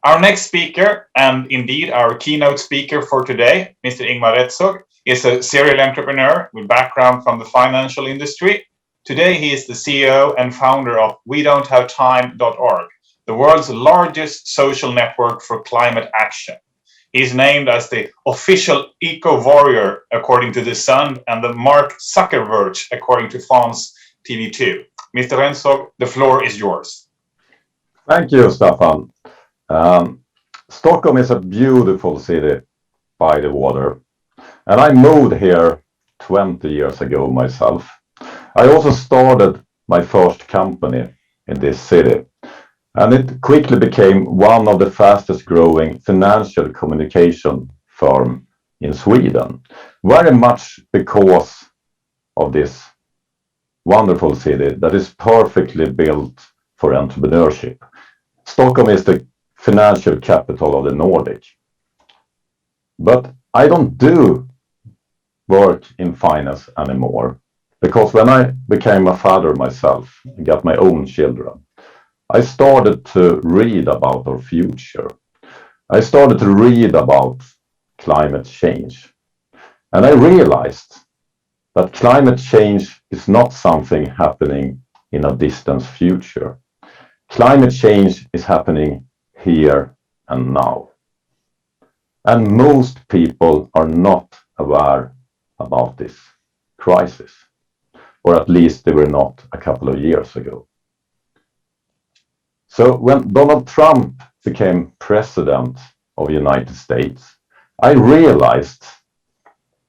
Our next speaker, and indeed our keynote speaker for today, Mr. Ingmar Rentzhog, is a serial entrepreneur with background from the financial industry. Today he is the CEO and founder of WeDon'tHaveTime.org, the world's largest social network for climate action. He's named as the official eco-warrior according to The Sun and the Mark Zuckerberg according to France TV2. Mr. Rentzhog, the floor is yours. Thank you, Staffan. Stockholm is a beautiful city by the water, and I moved here 20 years ago myself. I also started my first company in this city, and it quickly became one of the fastest growing financial communication firm in Sweden, very much because of this wonderful city that is perfectly built for entrepreneurship. Stockholm is the financial capital of the Nordic. But I don't do work in finance anymore, because when I became a father myself and got my own children, I started to read about our future. I started to read about climate change. And I realized that climate change is not something happening in a distant future. Climate change is happening here and now. And most people are not aware about this crisis, or at least they were not a couple of years ago. So when Donald Trump became president of the United States, I realized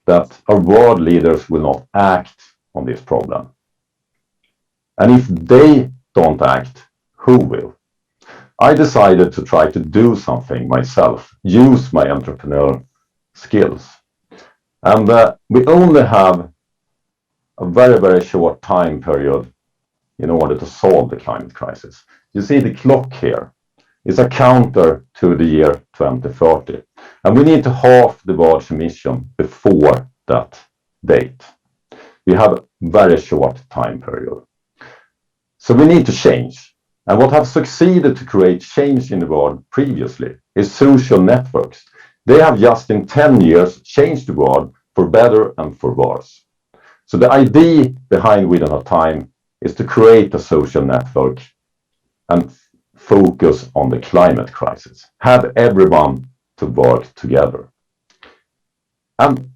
that our world leaders will not act on this problem. And if they don't act, who will? I decided to try to do something myself, use my entrepreneur skills. And we only have a very, very short time period in order to solve the climate crisis. You see the clock here is a counter to the year 2030. And we need to halve the world's emission before that date. We have a very short time period. So we need to change. And what have succeeded to create change in the world previously is social networks. They have just in 10 years changed the world for better and for worse. So the idea behind We Don't Have Time is to create a social network and focus on the climate crisis. Have everyone to work together. And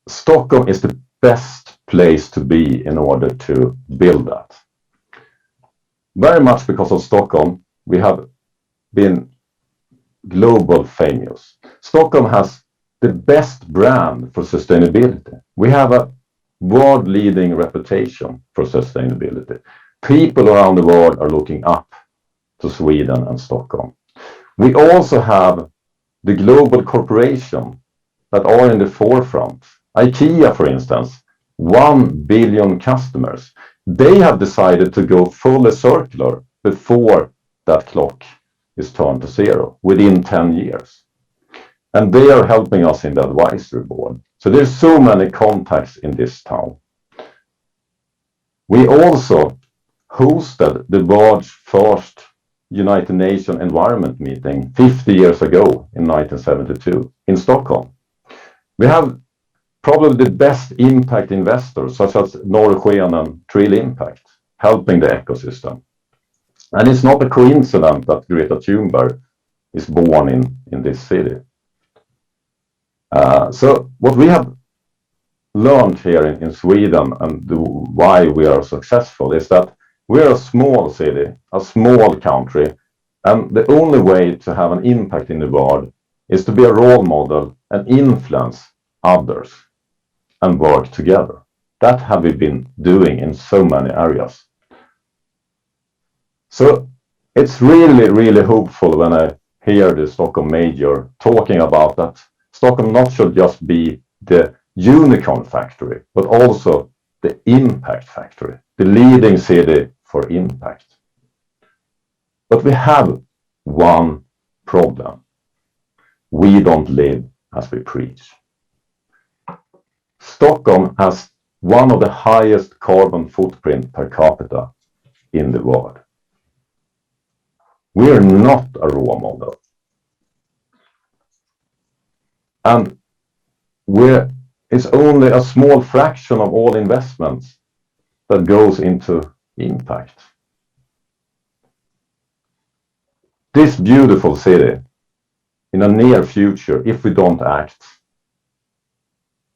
Stockholm is the best place to be in order to build that. Very much because of Stockholm, we have been global famous. Stockholm has the best brand for sustainability. We have a world-leading reputation for sustainability. People around the world are looking up to Sweden and Stockholm. We also have the global corporation that are in the forefront. IKEA, for instance, 1 billion customers. They have decided to go fully circular before that clock is turned to zero, within 10 years. And they are helping us in the advisory board. So there's so many contacts in this town. We also hosted the world's first United Nations Environment meeting 50 years ago in 1972 in Stockholm. We have probably the best impact investors, such as Norrsken and Trill Impact, helping the ecosystem. And it's not a coincidence that Greta Thunberg is born in this city. So what we have learned here in Sweden and why we are successful is that we're a small city, a small country, and the only way to have an impact in the world is to be a role model and influence others and work together. That have we been doing in so many areas. So it's really, really hopeful when I hear the Stockholm mayor talking about that Stockholm not should just be the unicorn factory, but also the impact factory, the leading city for impact. But we have one problem. We don't live as we preach. Stockholm has one of the highest carbon footprint per capita in the world. We are not a role model. And it's only a small fraction of all investments that goes into impact. This beautiful city, in the near future, if we don't act,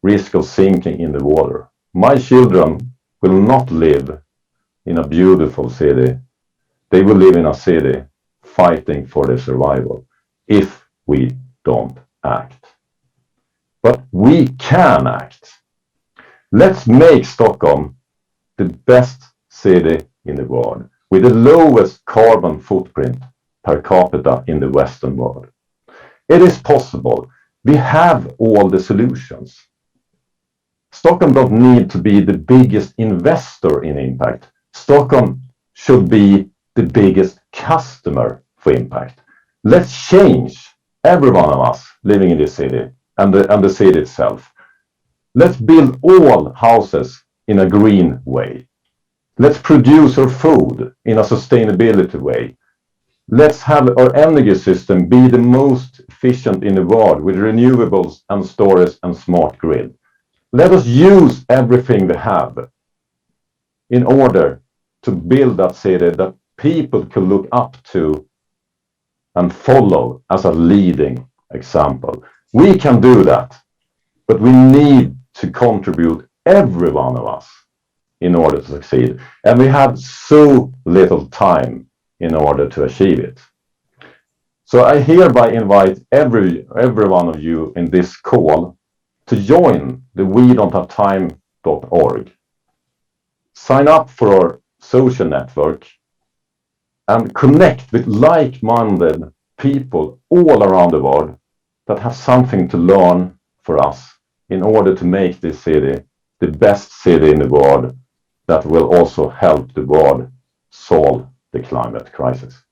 risk of sinking in the water. My children will not live in a beautiful city. They will live in a city fighting for their survival if we don't act. But we can act. Let's make Stockholm the best city in the world with the lowest carbon footprint per capita in the Western world. It is possible. We have all the solutions. Stockholm don't need to be the biggest investor in impact. Stockholm should be the biggest customer for impact. Let's change, every one of us living in this city and the city itself. Let's build all houses in a green way. Let's produce our food in a sustainability way. Let's have our energy system be the most efficient in the world with renewables and storage and smart grid. Let us use everything we have in order to build that city that people can look up to and follow as a leading example. We can do that, but we need to contribute, every one of us, in order to succeed. And we have so little time in order to achieve it. So I hereby invite every one of you in this call to join the WeDon'tHaveTime.org. Sign up for our social network and connect with like-minded people all around the world that have something to learn for us in order to make this city the best city in the world that will also help the world solve the climate crisis.